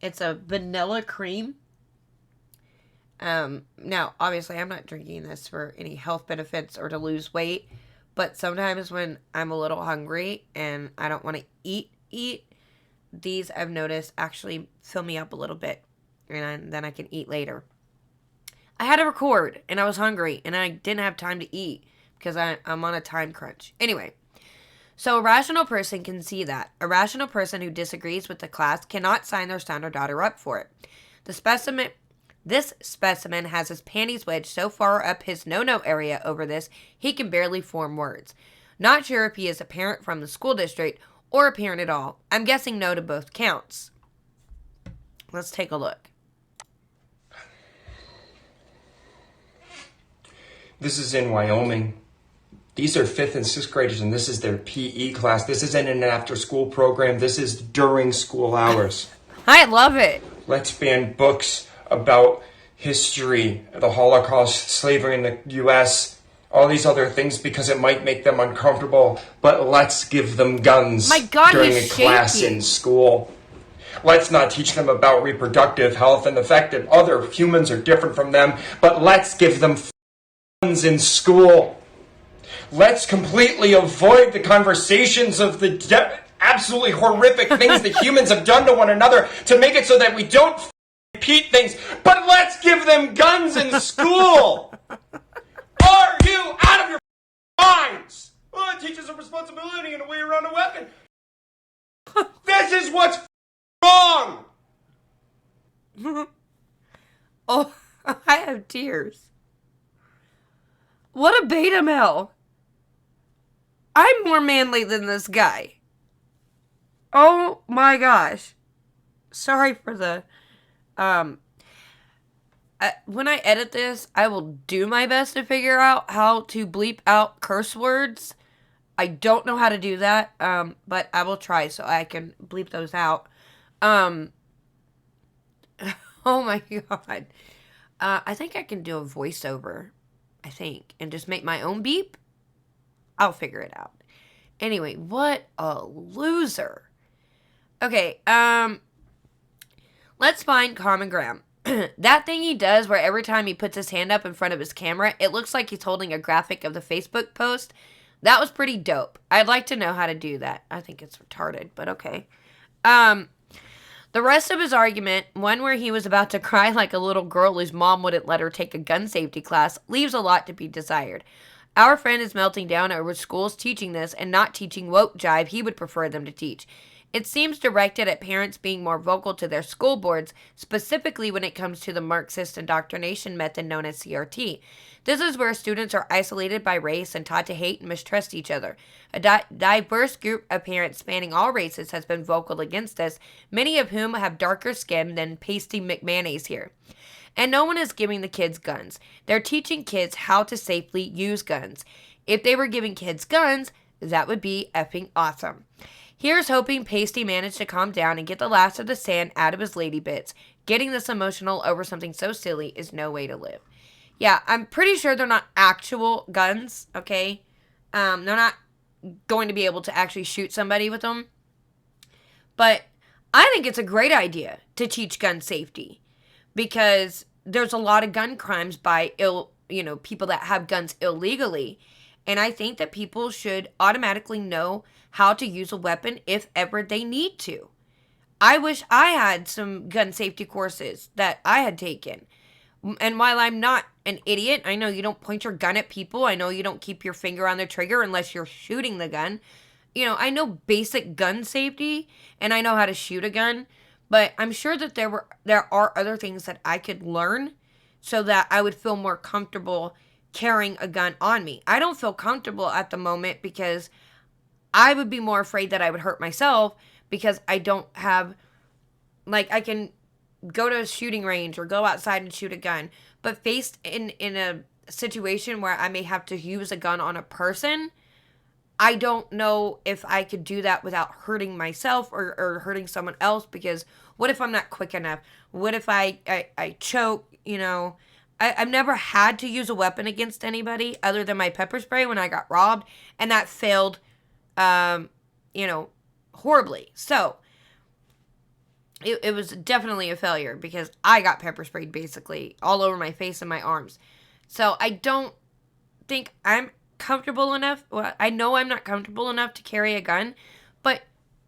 It's a vanilla cream. Now, obviously, I'm not drinking this for any health benefits or to lose weight, but sometimes when I'm a little hungry and I don't want to eat, these I've noticed actually fill me up a little bit, and then I can eat later. I had to record, and I was hungry, and I didn't have time to eat because I'm on a time crunch. Anyway, so a rational person can see that. A rational person who disagrees with the class cannot sign their son or daughter up for it. This specimen has his panties wedged so far up his no-no area over this, he can barely form words. Not sure if he is a parent from the school district or a parent at all. I'm guessing no to both counts. Let's take a look. This is in Wyoming. These are 5th and 6th graders, and this is their PE class. This isn't an after-school program. This is during school hours. I love it. Let's ban books about history, the Holocaust, slavery in the U.S., all these other things because it might make them uncomfortable, but let's give them guns during a class in school. Let's not teach them about reproductive health and the fact that other humans are different from them, but let's give them guns in school. Let's completely avoid the conversations of the absolutely horrific things that humans have done to one another to make it so that we don't repeat things, but let's give them guns in school. Are you out of your minds? Well, it teaches a responsibility and a way around a weapon. This is what's wrong. Oh, I have tears. What a beta male. I'm more manly than this guy. Oh my gosh. Sorry for the when I edit this, I will do my best to figure out how to bleep out curse words. I don't know how to do that, but I will try so I can bleep those out. Oh my god. I think I can do a voiceover, and just make my own beep. I'll figure it out. Anyway, what a loser. Okay, let's find common ground. That thing he does where every time he puts his hand up in front of his camera, it looks like he's holding a graphic of the Facebook post. That was pretty dope. I'd like to know how to do that. I think it's retarded, but okay. The rest of his argument, one where he was about to cry like a little girl whose mom wouldn't let her take a gun safety class, leaves a lot to be desired. Our friend is melting down over schools teaching this and not teaching woke jive he would prefer them to teach. It seems directed at parents being more vocal to their school boards, specifically when it comes to the Marxist indoctrination method known as CRT. This is where students are isolated by race and taught to hate and mistrust each other. A diverse group of parents spanning all races has been vocal against this, many of whom have darker skin than pasty McMannays here. And no one is giving the kids guns. They're teaching kids how to safely use guns. If they were giving kids guns, that would be effing awesome. Here's hoping Pasty managed to calm down and get the last of the sand out of his lady bits. Getting this emotional over something so silly is no way to live. Yeah, I'm pretty sure they're not actual guns, okay? They're not going to be able to actually shoot somebody with them. But I think it's a great idea to teach gun safety because there's a lot of gun crimes by people that have guns illegally. And I think that people should automatically know how to use a weapon if ever they need to. I wish I had some gun safety courses that I had taken. And while I'm not an idiot, I know you don't point your gun at people. I know you don't keep your finger on the trigger unless you're shooting the gun. I know basic gun safety and I know how to shoot a gun. But I'm sure that there are other things that I could learn so that I would feel more comfortable carrying a gun on me. I don't feel comfortable at the moment because I would be more afraid that I would hurt myself because I don't have, I can go to a shooting range or go outside and shoot a gun. But faced in a situation where I may have to use a gun on a person, I don't know if I could do that without hurting myself or hurting someone else because what if I'm not quick enough? What if I choke, I've never had to use a weapon against anybody other than my pepper spray when I got robbed, and that failed, horribly. So, it was definitely a failure because I got pepper sprayed basically all over my face and my arms. So, I don't think I'm comfortable enough. Well, I know I'm not comfortable enough to carry a gun, but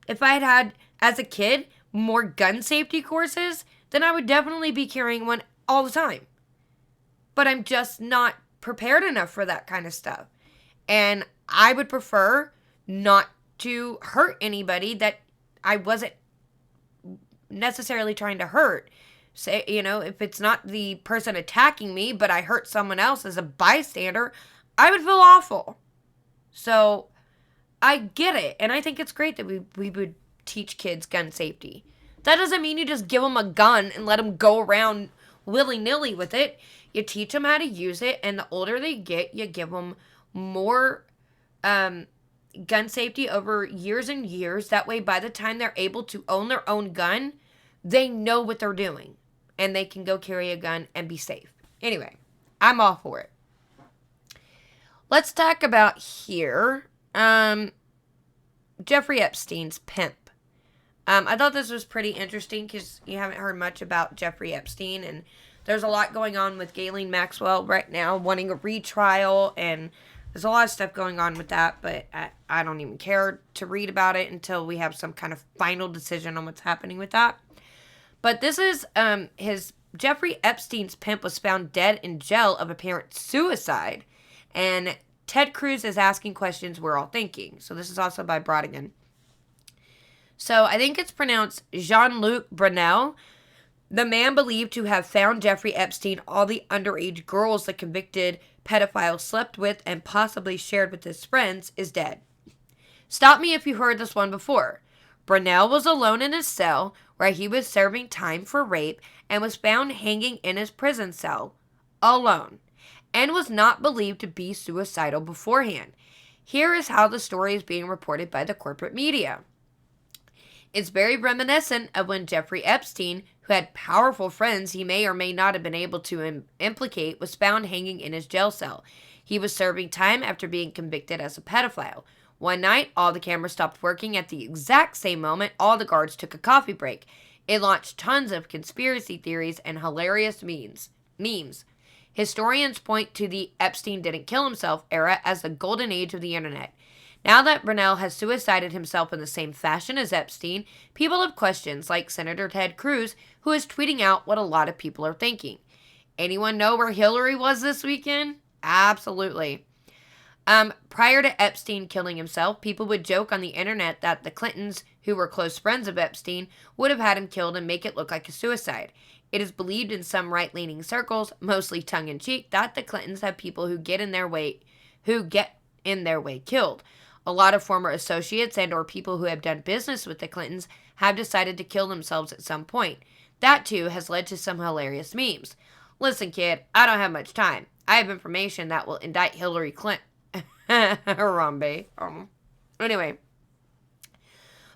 if I had, as a kid, more gun safety courses, then I would definitely be carrying one all the time. But I'm just not prepared enough for that kind of stuff. And I would prefer not to hurt anybody that I wasn't necessarily trying to hurt. Say, if it's not the person attacking me, but I hurt someone else as a bystander, I would feel awful. So I get it. And I think it's great that we would teach kids gun safety. That doesn't mean you just give them a gun and let them go around willy-nilly with it. You teach them how to use it, and the older they get, you give them more gun safety over years and years. That way, by the time they're able to own their own gun, they know what they're doing, and they can go carry a gun and be safe. Anyway, I'm all for it. Let's talk about here, Jeffrey Epstein's pimp. I thought this was pretty interesting because you haven't heard much about Jeffrey Epstein, and there's a lot going on with Ghislaine Maxwell right now, wanting a retrial, and there's a lot of stuff going on with that, but I don't even care to read about it until we have some kind of final decision on what's happening with that. But this is Jeffrey Epstein's pimp was found dead in jail of apparent suicide, and Ted Cruz is asking questions we're all thinking. So this is also by Brodigan. So I think it's pronounced Jean-Luc Brunel. The man believed to have found Jeffrey Epstein all the underage girls the convicted pedophile slept with and possibly shared with his friends is dead. Stop me if you heard this one before. Brunel was alone in his cell where he was serving time for rape and was found hanging in his prison cell, alone, and was not believed to be suicidal beforehand. Here is how the story is being reported by the corporate media. It's very reminiscent of when Jeffrey Epstein, who had powerful friends he may or may not have been able to implicate, was found hanging in his jail cell. He was serving time after being convicted as a pedophile. One night, all the cameras stopped working at the exact same moment all the guards took a coffee break. It launched tons of conspiracy theories and hilarious memes. Historians point to the Epstein didn't kill himself era as the golden age of the internet. Now that Brunel has suicided himself in the same fashion as Epstein, people have questions like Senator Ted Cruz, who is tweeting out what a lot of people are thinking. Anyone know where Hillary was this weekend? Absolutely. Prior to Epstein killing himself, people would joke on the internet that the Clintons, who were close friends of Epstein, would have had him killed and make it look like a suicide. It is believed in some right-leaning circles, mostly tongue-in-cheek, that the Clintons have people who get in their way killed. A lot of former associates and or people who have done business with the Clintons have decided to kill themselves at some point. That, too, has led to some hilarious memes. Listen, kid, I don't have much time. I have information that will indict Hillary Clinton. Harambe. Anyway.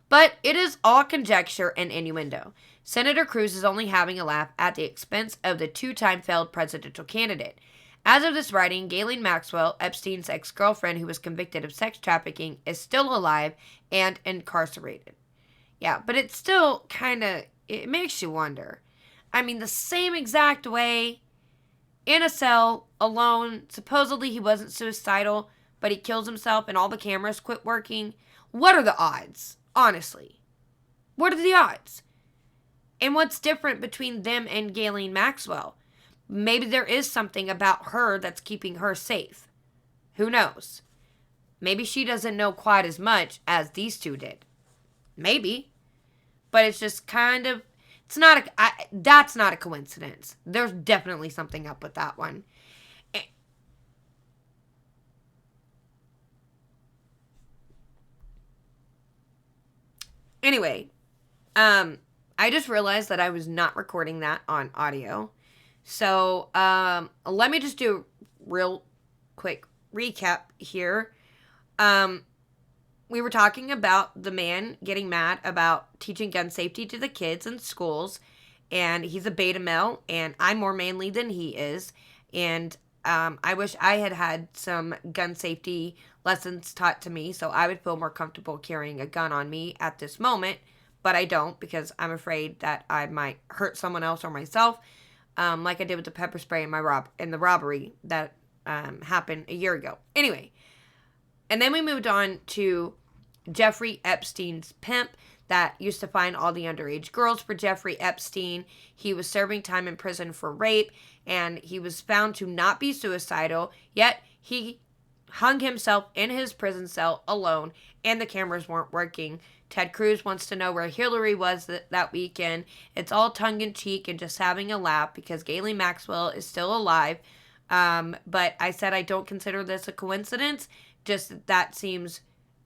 But it is all conjecture and innuendo. Senator Cruz is only having a laugh at the expense of the two-time failed presidential candidate. As of this writing, Ghislaine Maxwell, Epstein's ex-girlfriend who was convicted of sex trafficking, is still alive and incarcerated. Yeah, but it's still it makes you wonder. I mean, the same exact way, in a cell, alone, supposedly he wasn't suicidal, but he kills himself and all the cameras quit working. What are the odds, honestly? What are the odds? And what's different between them and Ghislaine Maxwell? Maybe there is something about her that's keeping her safe. Who knows? Maybe she doesn't know quite as much as these two did. Maybe. But it's just that's not a coincidence. There's definitely something up with that one. Anyway, I just realized that I was not recording that on audio. So, let me just do a real quick recap here. We were talking about the man getting mad about teaching gun safety to the kids in schools, and he's a beta male, and I'm more manly than he is, and I wish I had had some gun safety lessons taught to me so I would feel more comfortable carrying a gun on me at this moment, but I don't because I'm afraid that I might hurt someone else or myself, like I did with the pepper spray in the robbery that happened a year ago. Anyway, and then we moved on to Jeffrey Epstein's pimp that used to find all the underage girls for Jeffrey Epstein. He was serving time in prison for rape, and he was found to not be suicidal, yet he hung himself in his prison cell alone, and the cameras weren't working. Ted Cruz wants to know where Hillary was that weekend. It's all tongue-in-cheek and just having a laugh because Ghislaine Maxwell is still alive. But I said I don't consider this a coincidence, just that seems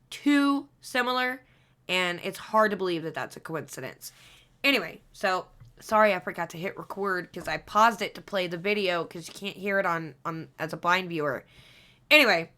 too similar, and it's hard to believe that that's a coincidence. Anyway, so sorry I forgot to hit record because I paused it to play the video because you can't hear it on as a blind viewer. Anyway,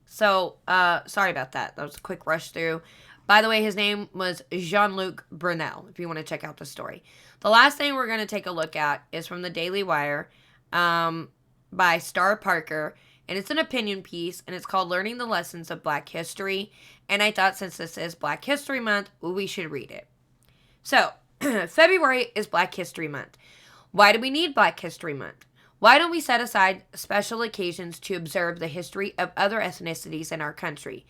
so sorry about that. That was a quick rush through. By the way, his name was Jean-Luc Brunel, if you want to check out the story. The last thing we're going to take a look at is from the Daily Wire by Star Parker, and it's an opinion piece, and it's called Learning the Lessons of Black History, and I thought since this is Black History Month, we should read it. So, February is Black History Month. Why do we need Black History Month? Why don't we set aside special occasions to observe the history of other ethnicities in our country?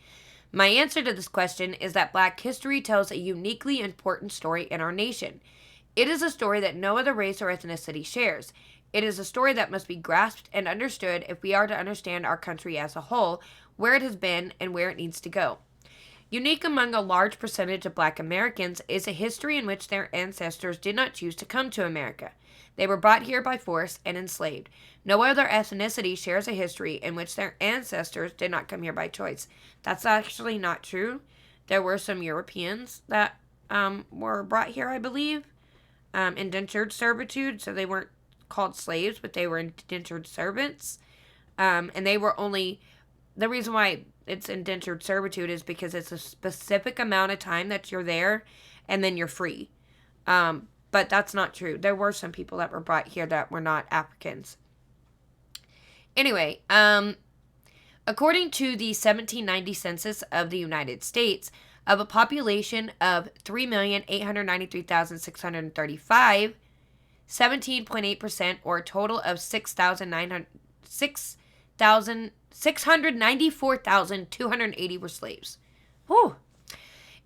My answer to this question is that Black history tells a uniquely important story in our nation. It is a story that no other race or ethnicity shares. It is a story that must be grasped and understood if we are to understand our country as a whole, where it has been, and where it needs to go. Unique among a large percentage of Black Americans is a history in which their ancestors did not choose to come to America. They were brought here by force and enslaved. No other ethnicity shares a history in which their ancestors did not come here by choice. That's actually not true. There were some Europeans that were brought here, I believe, indentured servitude, so they weren't called slaves, but they were indentured servants. And they were only, the reason why it's indentured servitude is because it's a specific amount of time that you're there and then you're free. But that's not true. There were some people that were brought here that were not Africans. Anyway, according to the 1790 census of the United States, of a population of 3,893,635, 17.8%, or a total of 694,280 were slaves. Whew.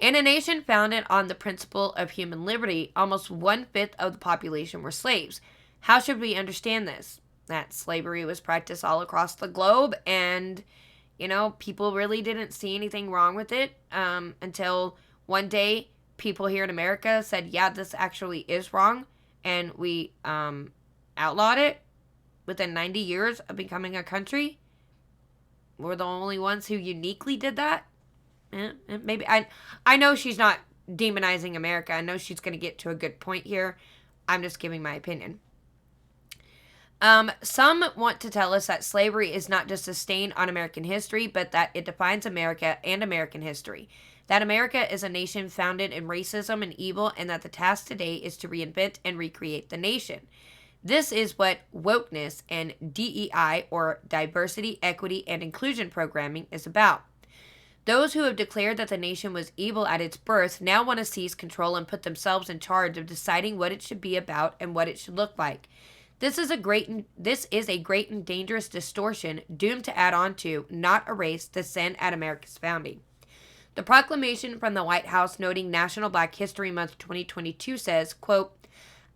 In a nation founded on the principle of human liberty, almost 1/5 of the population were slaves. How should we understand this? That slavery was practiced all across the globe, and, people really didn't see anything wrong with it until one day people here in America said, yeah, this actually is wrong, and we outlawed it within 90 years of becoming a country. We're the only ones who uniquely did that. Maybe I know she's not demonizing America. I know she's going to get to a good point here. I'm just giving my opinion. Some want to tell us that slavery is not just a stain on American history, but that it defines America and American history. That America is a nation founded in racism and evil, and that the task today is to reinvent and recreate the nation. This is what wokeness and DEI, or diversity, equity, and inclusion programming, is about. Those who have declared that the nation was evil at its birth now want to seize control and put themselves in charge of deciding what it should be about and what it should look like. This is a great and dangerous distortion doomed to add on to, not erase, the sin at America's founding. The proclamation from the White House noting National Black History Month 2022 says, quote,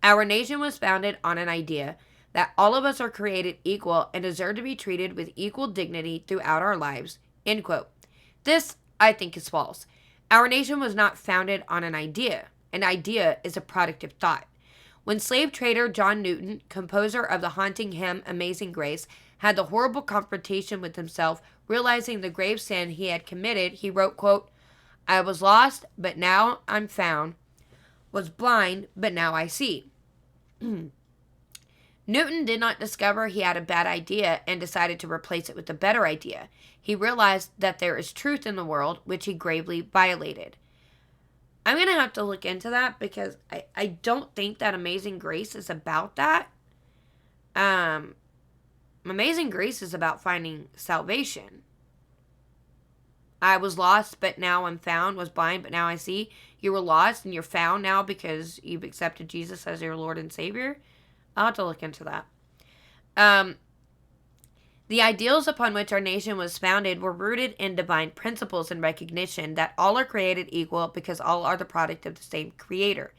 "Our nation was founded on an idea that all of us are created equal and deserve to be treated with equal dignity throughout our lives," end quote. This, I think, is false. Our nation was not founded on an idea. An idea is a product of thought. When slave trader John Newton, composer of the haunting hymn Amazing Grace, had the horrible confrontation with himself, realizing the grave sin he had committed, he wrote, quote, "I was lost, but now I'm found. Was blind, but now I see." Newton did not discover he had a bad idea and decided to replace it with a better idea. He realized that there is truth in the world, which he gravely violated. I'm going to have to look into that because I don't think that Amazing Grace is about that. Amazing Grace is about finding salvation. I was lost, but now I'm found. Was blind, but now I see. You were lost, and you're found now because you've accepted Jesus as your Lord and Savior. I'll have to look into that. The ideals upon which our nation was founded were rooted in divine principles and recognition that all are created equal because all are the product of the same Creator.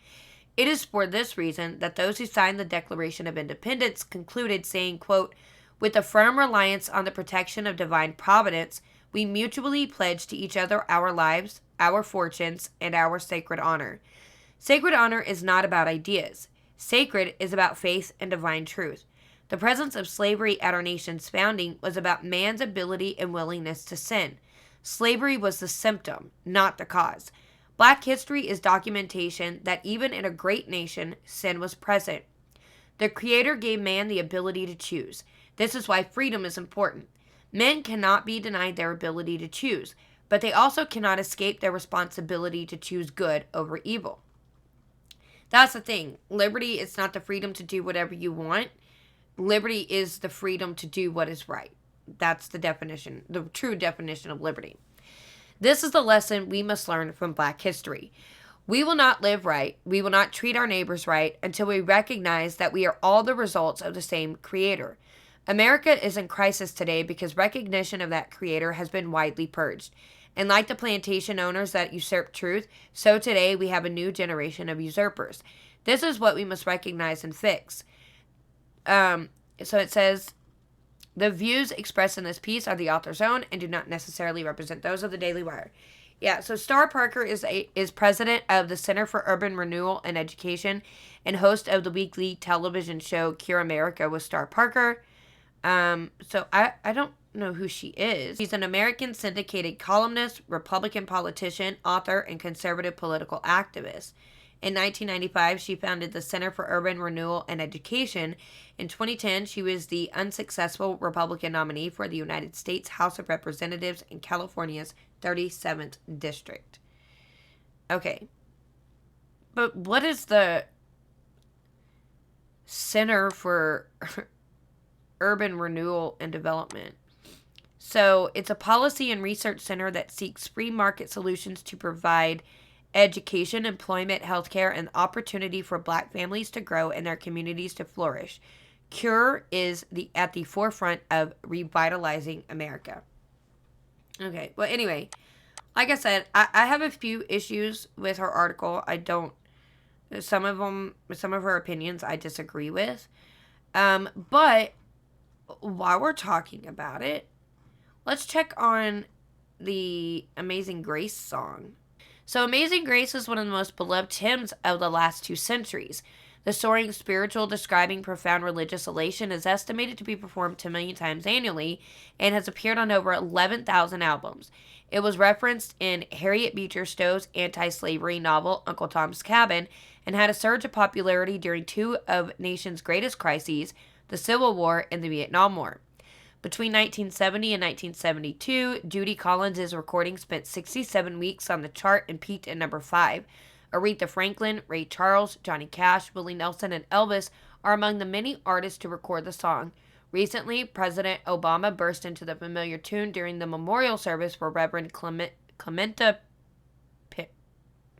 It is for this reason that those who signed the Declaration of Independence concluded saying, quote, "With a firm reliance on the protection of divine providence, we mutually pledge to each other our lives, our fortunes, and our sacred honor." Sacred honor is not about ideas. Sacred is about faith and divine truth. The presence of slavery at our nation's founding was about man's ability and willingness to sin. Slavery was the symptom, not the cause. Black history is documentation that even in a great nation, sin was present. The Creator gave man the ability to choose. This is why freedom is important. Men cannot be denied their ability to choose, but they also cannot escape their responsibility to choose good over evil. That's the thing. Liberty is not the freedom to do whatever you want. Liberty is the freedom to do what is right. That's the definition, the true definition of liberty. This is the lesson we must learn from Black history. We will not live right, we will not treat our neighbors right until we recognize that we are all the results of the same Creator. America is in crisis today because recognition of that Creator has been widely purged. And like the plantation owners that usurped truth, so today we have a new generation of usurpers. This is what we must recognize and fix. So it says, the views expressed in this piece are the author's own and do not necessarily represent those of the Daily Wire. Yeah, so Star Parker is president of the Center for Urban Renewal and Education and host of the weekly television show Cure America with Star Parker. So I don't know who she is. She's an American syndicated columnist, Republican politician, author, and conservative political activist. In 1995, she founded the Center for Urban Renewal and Education. In 2010, she was the unsuccessful Republican nominee for the United States House of Representatives in California's 37th District. Okay. But what is the Center for Urban Renewal and Development? So it's a policy and research center that seeks free market solutions to provide education, employment, healthcare, and opportunity for Black families to grow and their communities to flourish. CURE is at the forefront of revitalizing America. Okay, well, anyway, like I said, I have a few issues with her article. Some of her opinions I disagree with. But while we're talking about it, let's check on the Amazing Grace song. So Amazing Grace is one of the most beloved hymns of the last 2 centuries. The soaring spiritual describing profound religious elation is estimated to be performed 10 million times annually and has appeared on over 11,000 albums. It was referenced in Harriet Beecher Stowe's anti-slavery novel Uncle Tom's Cabin and had a surge of popularity during 2 of nation's greatest crises, the Civil War and the Vietnam War. Between 1970 and 1972, Judy Collins' recording spent 67 weeks on the chart and peaked at number 5. Aretha Franklin, Ray Charles, Johnny Cash, Willie Nelson, and Elvis are among the many artists to record the song. Recently, President Obama burst into the familiar tune during the memorial service for Reverend Clementa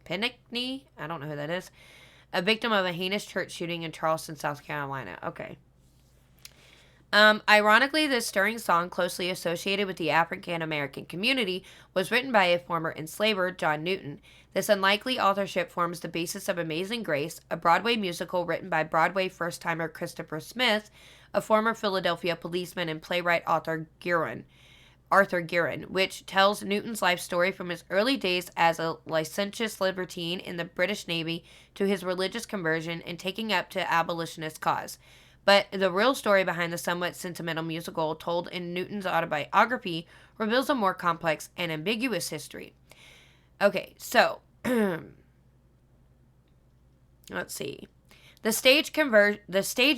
Pinckney, I don't know who that is, a victim of a heinous church shooting in Charleston, South Carolina. Okay. Ironically, this stirring song, closely associated with the African American community, was written by a former enslaver, John Newton. This unlikely authorship forms the basis of Amazing Grace, a Broadway musical written by Broadway first-timer Christopher Smith, a former Philadelphia policeman and playwright Arthur Guerin, which tells Newton's life story from his early days as a licentious libertine in the British Navy to his religious conversion and taking up to abolitionist cause. But the real story behind the somewhat sentimental musical told in Newton's autobiography reveals a more complex and ambiguous history. Okay, so, let's see. The stage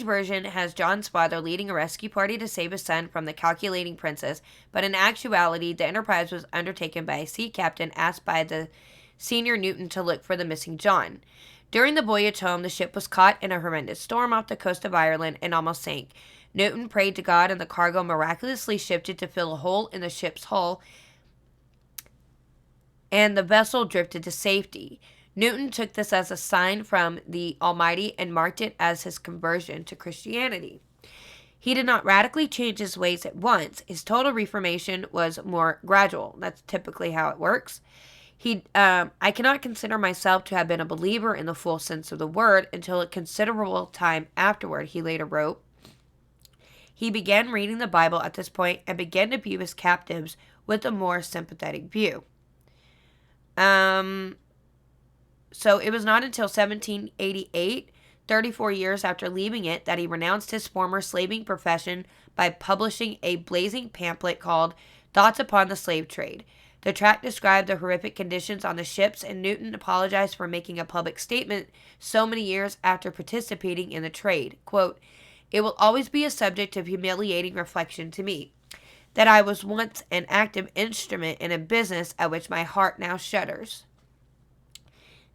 version has John's father leading a rescue party to save his son from the calculating princess, but in actuality, the enterprise was undertaken by a sea captain asked by the senior Newton to look for the missing John. During the voyage home, the ship was caught in a horrendous storm off the coast of Ireland and almost sank. Newton prayed to God, and the cargo miraculously shifted to fill a hole in the ship's hull, and the vessel drifted to safety. Newton took this as a sign from the Almighty and marked it as his conversion to Christianity. He did not radically change his ways at once. His total reformation was more gradual. That's typically how it works. I cannot consider myself to have been a believer in the full sense of the word until a considerable time afterward, he later wrote. He began reading the Bible at this point and began to view his captives with a more sympathetic view. So it was not until 1788, 34 years after leaving it, that he renounced his former slaving profession by publishing a blazing pamphlet called Thoughts Upon the Slave Trade. The tract described the horrific conditions on the ships, and Newton apologized for making a public statement so many years after participating in the trade. Quote, "It will always be a subject of humiliating reflection to me, that I was once an active instrument in a business at which my heart now shudders."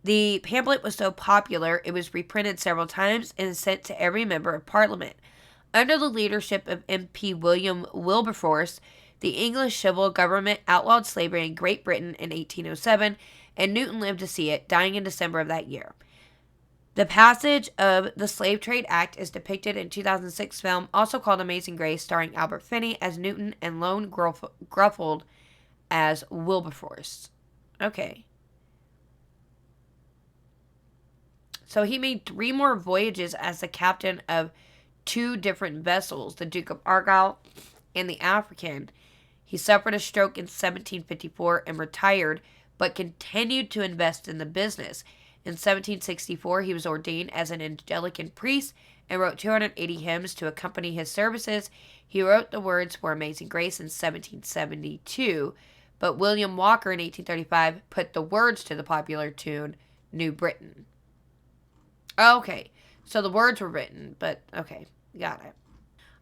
The pamphlet was so popular, it was reprinted several times and sent to every member of Parliament. Under the leadership of MP William Wilberforce, the English civil government outlawed slavery in Great Britain in 1807, and Newton lived to see it, dying in December of that year. The passage of the Slave Trade Act is depicted in 2006 film, also called Amazing Grace, starring Albert Finney as Newton and Lone Gruffeld as Wilberforce. Okay. So he made 3 more voyages as the captain of 2 different vessels, the Duke of Argyll and the African. He suffered a stroke in 1754 and retired, but continued to invest in the business. In 1764, he was ordained as an Anglican priest and wrote 280 hymns to accompany his services. He wrote the words for Amazing Grace in 1772, but William Walker in 1835 put the words to the popular tune, New Britain. Okay, so the words were written, but okay, got it.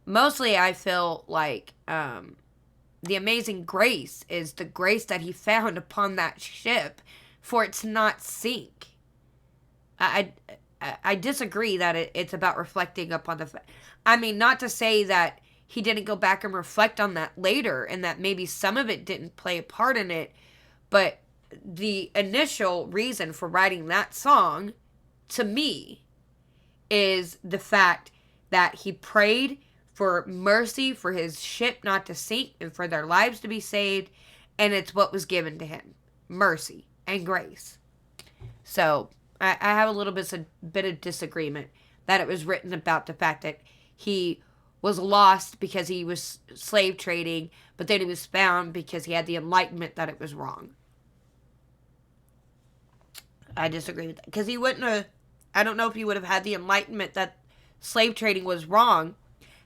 Mostly I feel like the Amazing Grace is the grace that he found upon that ship for it to not sink. I disagree that it's about reflecting upon the... I mean, not to say that he didn't go back and reflect on that later and that maybe some of it didn't play a part in it, but the initial reason for writing that song, to me, is the fact that he prayed for mercy for his ship not to sink and for their lives to be saved, and it's what was given to him. Mercy and grace. So, I have a little bit of disagreement that it was written about the fact that he was lost because he was slave trading, but then he was found because he had the enlightenment that it was wrong. I disagree with that. Because he wouldn't have... I don't know if he would have had the enlightenment that slave trading was wrong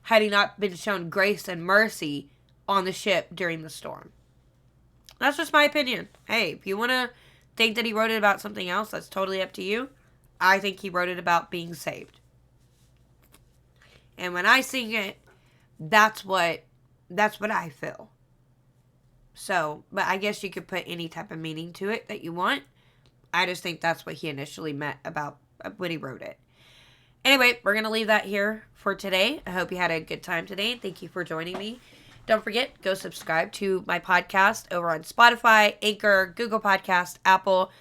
had he not been shown grace and mercy on the ship during the storm. That's just my opinion. Hey, if you want to think that he wrote it about something else, that's totally up to you. I think he wrote it about being saved. And when I sing it, that's what I feel. So, but I guess you could put any type of meaning to it that you want. I just think that's what he initially meant about when he wrote it. Anyway, we're going to leave that here for today. I hope you had a good time today. Thank you for joining me. Don't forget, go subscribe to my podcast over on Spotify, Anchor, Google Podcast, Apple,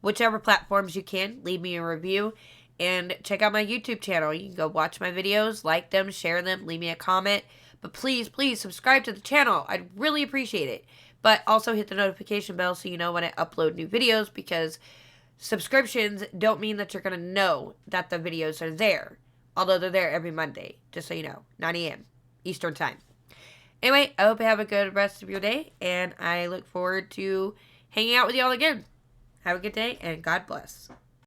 whichever platforms you can. Leave me a review. And check out my YouTube channel. You can go watch my videos, like them, share them, leave me a comment. But please, please subscribe to the channel. I'd really appreciate it. But also hit the notification bell so you know when I upload new videos, because subscriptions don't mean that you're going to know that the videos are there. Although they're there every Monday, just so you know, 9 a.m. Eastern Time. Anyway, I hope you have a good rest of your day, and I look forward to hanging out with y'all again. Have a good day, and God bless.